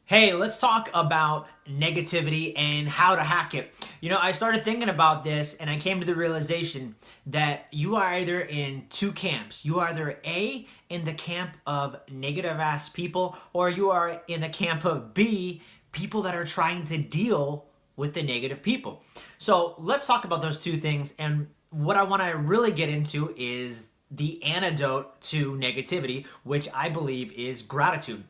Hey, let's talk about negativity and how to hack it. I started thinking about this and I came to the realization that you are either in two camps. You are either A, in the camp of negative ass people, or you are in the camp of B, people that are trying to deal with the negative people. So let's talk about those two things. And what I want to really get into is the antidote to negativity, which I believe is gratitude.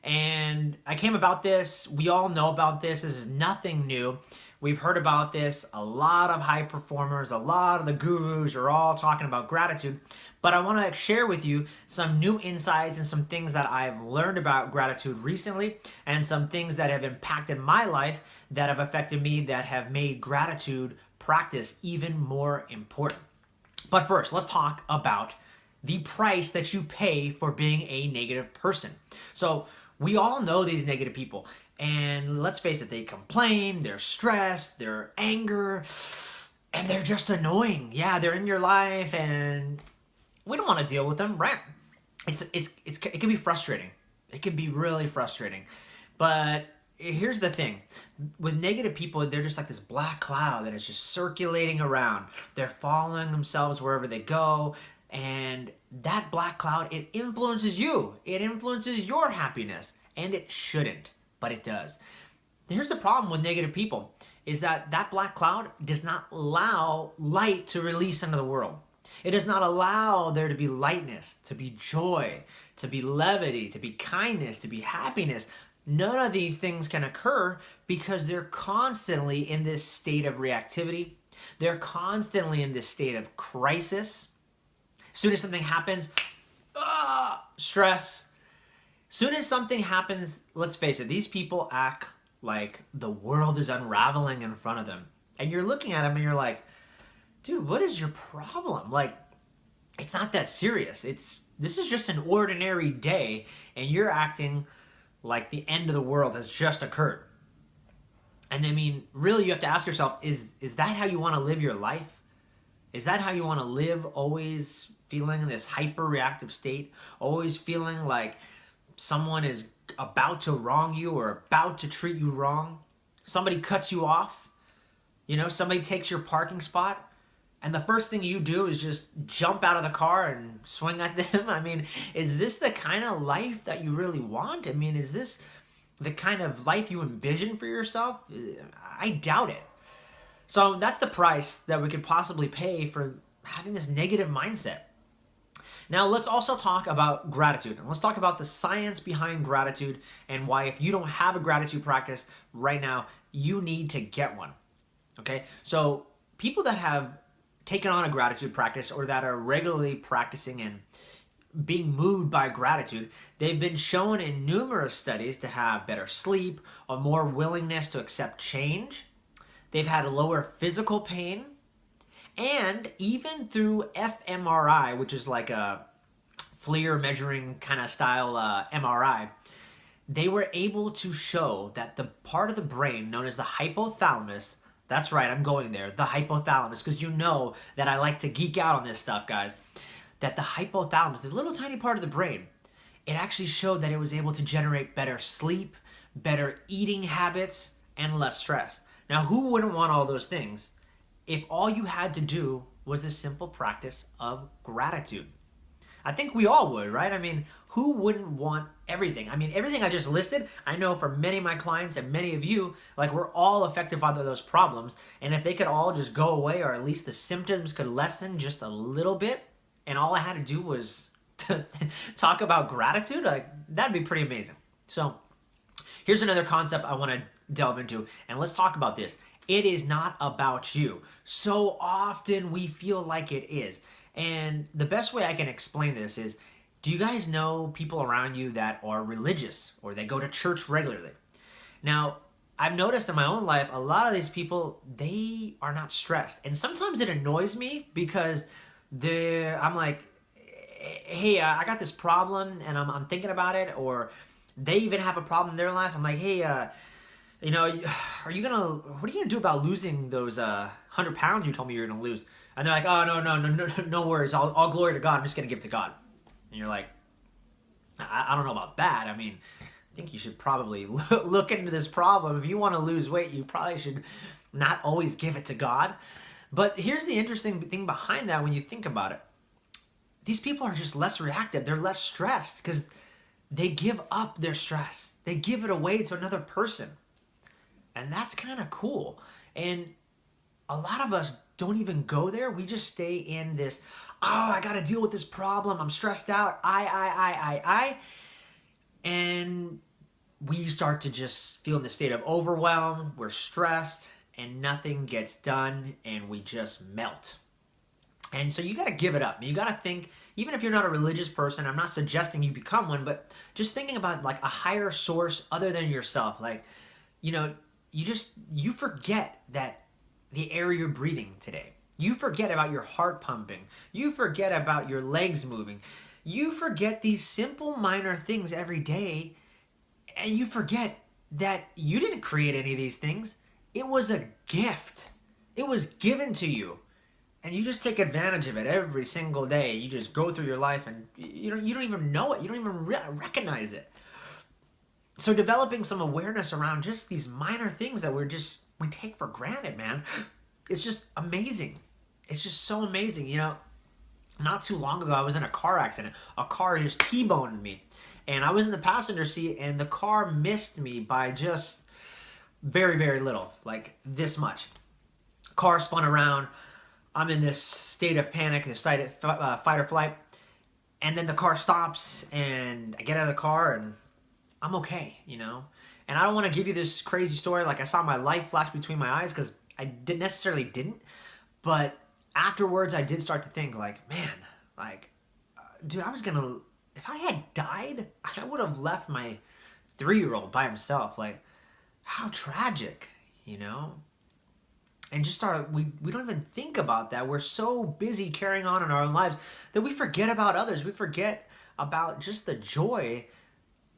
And I came about this. We all know about this. This is nothing new. We've heard about this. A lot of high performers, a lot of the gurus are all talking about gratitude. But I want to share with you some new insights and some things that I've learned about gratitude recently and some things that have impacted my life that have affected me that have made gratitude practice even more important. But first, let's talk about the price that you pay for being a negative person. So, we all know these negative people, and let's face it, they complain, they're stressed, they're anger, and they're just annoying. Yeah, they're in your life, and we don't want to deal with them, right? It can be frustrating. It can be really frustrating, but here's the thing: with negative people, they're just like this black cloud that is just circulating around. They're following themselves wherever they go, and that black cloud, it influences you. It influences your happiness, and it shouldn't, but it does. Here's the problem with negative people is that that black cloud does not allow light to release into the world. It does not allow there to be lightness, to be joy, to be levity, to be kindness, to be happiness. None of these things can occur because they're constantly in this state of reactivity. They're constantly in this state of crisis. Soon as something happens, stress. Soon as something happens, let's face it, these people act like the world is unraveling in front of them. And you're looking at them and you're like, dude, what is your problem? Like, it's not that serious. This is just an ordinary day, and you're acting like the end of the world has just occurred. And I mean, really, you have to ask yourself, is that how you want to live your life? Is that how you want to live, always feeling in this hyper reactive state, always feeling like someone is about to wrong you or about to treat you wrong? Somebody cuts you off, somebody takes your parking spot, and the first thing you do is just jump out of the car and swing at them. I mean, is this the kind of life that you really want? I mean, is this the kind of life you envision for yourself? I doubt it. So that's the price that we could possibly pay for having this negative mindset. Now let's also talk about gratitude. And let's talk about the science behind gratitude and why if you don't have a gratitude practice right now, you need to get one. Okay? So people that have taken on a gratitude practice or that are regularly practicing and being moved by gratitude, they've been shown in numerous studies to have better sleep, a more willingness to accept change. They've had lower physical pain, and even through fMRI, which is like a FLIR measuring kind of style MRI, they were able to show that the part of the brain known as the hypothalamus, that's right, I'm going there, the hypothalamus, because you know that I like to geek out on this stuff, guys, that the hypothalamus, this little tiny part of the brain, it actually showed that it was able to generate better sleep, better eating habits, and less stress. Now, who wouldn't want all those things if all you had to do was a simple practice of gratitude? I think we all would, right? I mean, who wouldn't want everything? I mean, everything I just listed, I know for many of my clients and many of you, like we're all affected by those problems. And if they could all just go away, or at least the symptoms could lessen just a little bit, and all I had to do was to talk about gratitude, like that'd be pretty amazing. So here's another concept I want to delve into, and let's talk about this. It is not about you. So often we feel like it is. And the best way I can explain this is, do you guys know people around you that are religious or they go to church regularly? Now, I've noticed in my own life, a lot of these people, they are not stressed. And sometimes it annoys me because I'm like, hey, I got this problem and I'm thinking about it, or they even have a problem in their life. I'm like, hey, what are you gonna do about losing those 100 pounds you told me you're gonna lose? And they're like, oh, no worries. All glory to God. I'm just gonna give it to God. And you're like, I don't know about that. I mean, think you should probably look into this problem. If you want to lose weight, you probably should not always give it to God. But here's the interesting thing behind that when you think about it. These people are just less reactive. They're less stressed because they give up their stress. They give it away to another person. And that's kind of cool. And a lot of us don't even go there. We just stay in this, oh, I got to deal with this problem. I'm stressed out. I. And we start to just feel in the state of overwhelm. We're stressed and nothing gets done and we just melt. And so you got to give it up. You got to think, even if you're not a religious person, I'm not suggesting you become one, but just thinking about like a higher source other than yourself. Like, you know, you forget that the air you're breathing today. You forget about your heart pumping. You forget about your legs moving. You forget these simple minor things every day, and you forget that you didn't create any of these things. It was a gift. It was given to you. And you just take advantage of it every single day. You just go through your life and you don't even know it. You don't even recognize it. So developing some awareness around just these minor things that we take for granted, man. It's just amazing. It's just so amazing. You know, not too long ago, I was in a car accident. A car just T-boned me. And I was in the passenger seat and the car missed me by just very, very little. Like this much. Car spun around. I'm in this state of panic, this state of fight or flight. And then the car stops and I get out of the car and I'm okay, you know? And I don't want to give you this crazy story. Like I saw my life flash between my eyes because I didn't necessarily didn't. But afterwards I did start to think like, man, like, dude, if I had died, I would have left my 3-year-old by himself. Like, how tragic, you know? And just we don't even think about that. We're so busy carrying on in our own lives that we forget about others. We forget about just the joy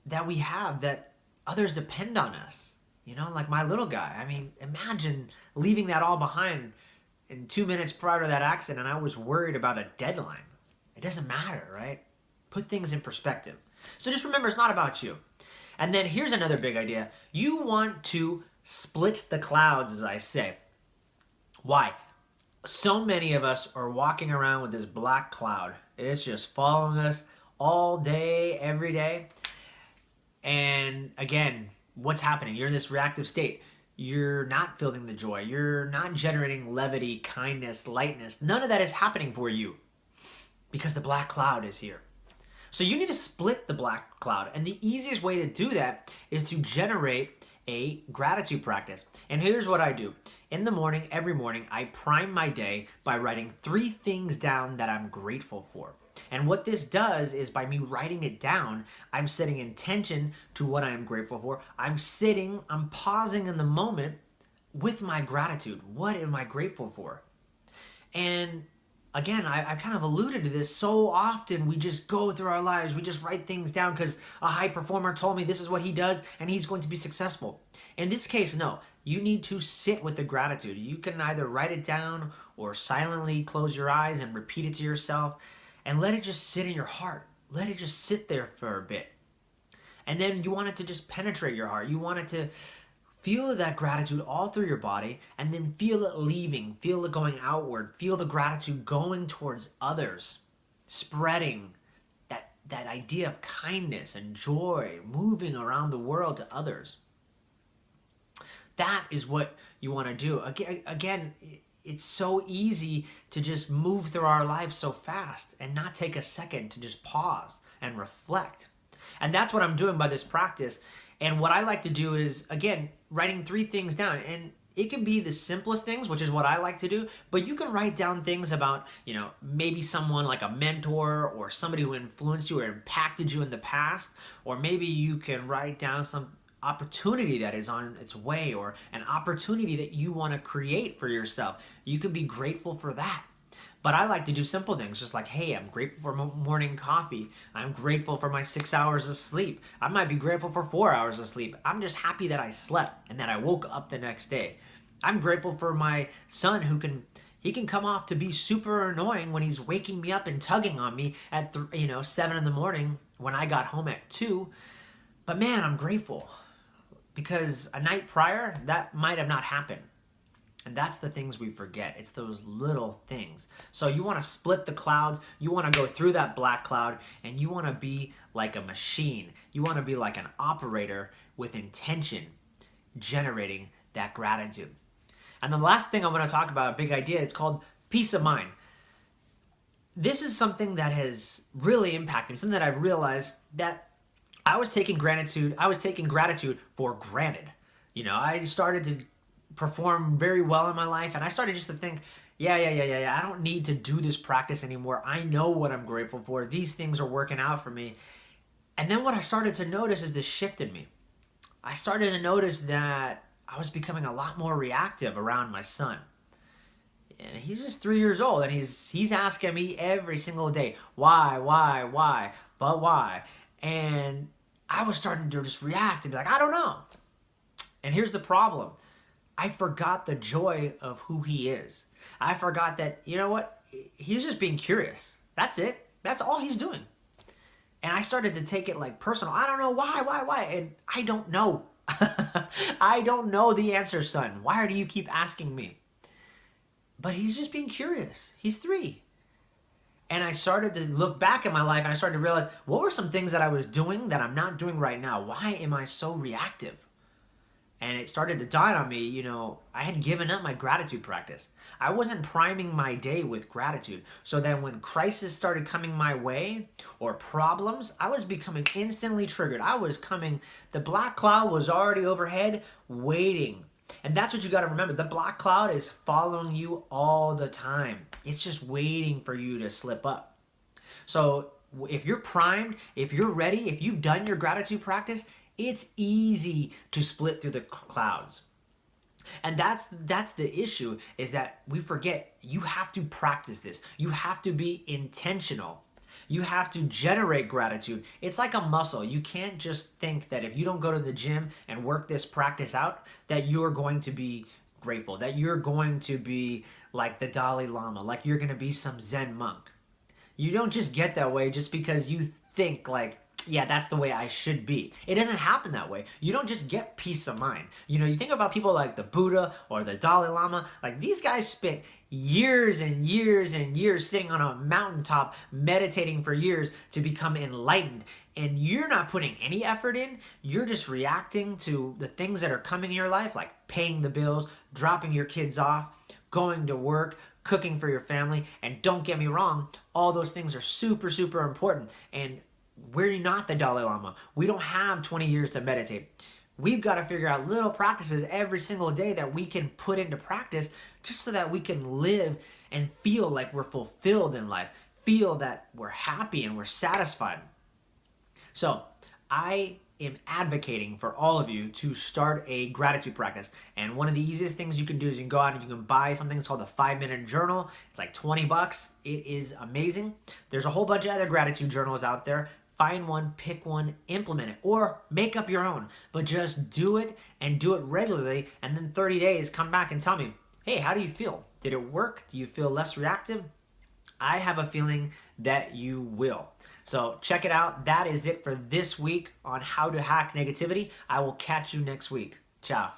that we have, that others depend on us. You know, like my little guy. I mean, imagine leaving that all behind in 2 minutes prior to that accident. I was worried about a deadline. It doesn't matter, right? Put things in perspective. So just remember, it's not about you. And then here's another big idea. You want to split the clouds, as I say. Why? So many of us are walking around with this black cloud. It's just following us all day, every day. And again, what's happening? You're in this reactive state. You're not feeling the joy. You're not generating levity, kindness, lightness. None of that is happening for you because the black cloud is here. So you need to split the black cloud. And the easiest way to do that is to generate a gratitude practice. And here's what I do. In the morning, every morning, I prime my day by writing 3 things down that I'm grateful for. And what this does is by me writing it down, I'm setting intention to what I am grateful for. I'm pausing in the moment with my gratitude. What am I grateful for? And again, I kind of alluded to this. So often we just go through our lives, we just write things down because a high performer told me this is what he does and he's going to be successful. In this case, no. You need to sit with the gratitude. You can either write it down or silently close your eyes and repeat it to yourself and let it just sit in your heart. Let it just sit there for a bit. And then you want it to just penetrate your heart. You want it to feel that gratitude all through your body and then feel it leaving, feel it going outward, feel the gratitude going towards others, spreading that idea of kindness and joy, moving around the world to others. That is what you want to do. Again, it's so easy to just move through our lives so fast and not take a second to just pause and reflect. And that's what I'm doing by this practice. And what I like to do is, again, writing 3 things down. And it can be the simplest things, which is what I like to do, but you can write down things about, you know, maybe someone like a mentor or somebody who influenced you or impacted you in the past, or maybe you can write down some opportunity that is on its way or an opportunity that you want to create for yourself. You can be grateful for that. But I like to do simple things, just like, hey, I'm grateful for morning coffee. I'm grateful for my 6 hours of sleep. I might be grateful for 4 hours of sleep. I'm just happy that I slept and that I woke up the next day. I'm grateful for my son who can come off to be super annoying when he's waking me up and tugging on me at 7 in the morning when I got home at 2. But man, I'm grateful because a night prior, that might have not happened. And that's the things we forget. It's those little things. So you want to split the clouds. You want to go through that black cloud, and you want to be like a machine. You want to be like an operator with intention, generating that gratitude. And the last thing I'm going to talk about, a big idea, it's called peace of mind. This is something that has really impacted me, something that I've realized that I was taking gratitude for granted. I started to perform very well in my life, and I started just to think, yeah, I don't need to do this practice anymore. I know what I'm grateful for. These things are working out for me. And then what I started to notice is this shift in me. I started to notice that I was becoming a lot more reactive around my son. And he's just 3 years old, and he's asking me every single day, why, but why? And I was starting to just react and be like, I don't know. And here's the problem. I forgot the joy of who he is. I forgot that, you know what? He's just being curious. That's it. That's all he's doing. And I started to take it like personal. I don't know why? And I don't know. I don't know the answer, son. Why do you keep asking me? But he's just being curious. He's 3. And I started to look back at my life, and I started to realize, what were some things that I was doing that I'm not doing right now? Why am I so reactive? And it started to dawn on me, I had given up my gratitude practice. I wasn't priming my day with gratitude. So then when crisis started coming my way, or problems, I was becoming instantly triggered. The black cloud was already overhead, waiting. And that's what you got to remember. The black cloud is following you all the time. It's just waiting for you to slip up. So if you're primed, if you're ready, if you've done your gratitude practice, it's easy to split through the clouds. And that's the issue, is that we forget you have to practice this. You have to be intentional. You have to generate gratitude. It's like a muscle. You can't just think that if you don't go to the gym and work this practice out, that you're going to be grateful, that you're going to be like the Dalai Lama, like you're going to be some Zen monk. You don't just get that way just because you think like, yeah, that's the way I should be. It doesn't happen that way. You don't just get peace of mind. You think about people like the Buddha or the Dalai Lama, like these guys spent years and years and years sitting on a mountaintop, meditating for years to become enlightened. And you're not putting any effort in. You're just reacting to the things that are coming in your life, like paying the bills, dropping your kids off, going to work, cooking for your family. And don't get me wrong, all those things are super, super important. And we're not the Dalai Lama. We don't have 20 years to meditate. We've got to figure out little practices every single day that we can put into practice just so that we can live and feel like we're fulfilled in life, feel that we're happy and we're satisfied. So I am advocating for all of you to start a gratitude practice. And one of the easiest things you can do is you can go out and you can buy something. It's called the 5-minute journal. It's like $20. It is amazing. There's a whole bunch of other gratitude journals out there. Find one, pick one, implement it, or make up your own. But just do it and do it regularly. And then 30 days, come back and tell me, hey, how do you feel? Did it work? Do you feel less reactive? I have a feeling that you will. So check it out. That is it for this week on how to hack negativity. I will catch you next week. Ciao.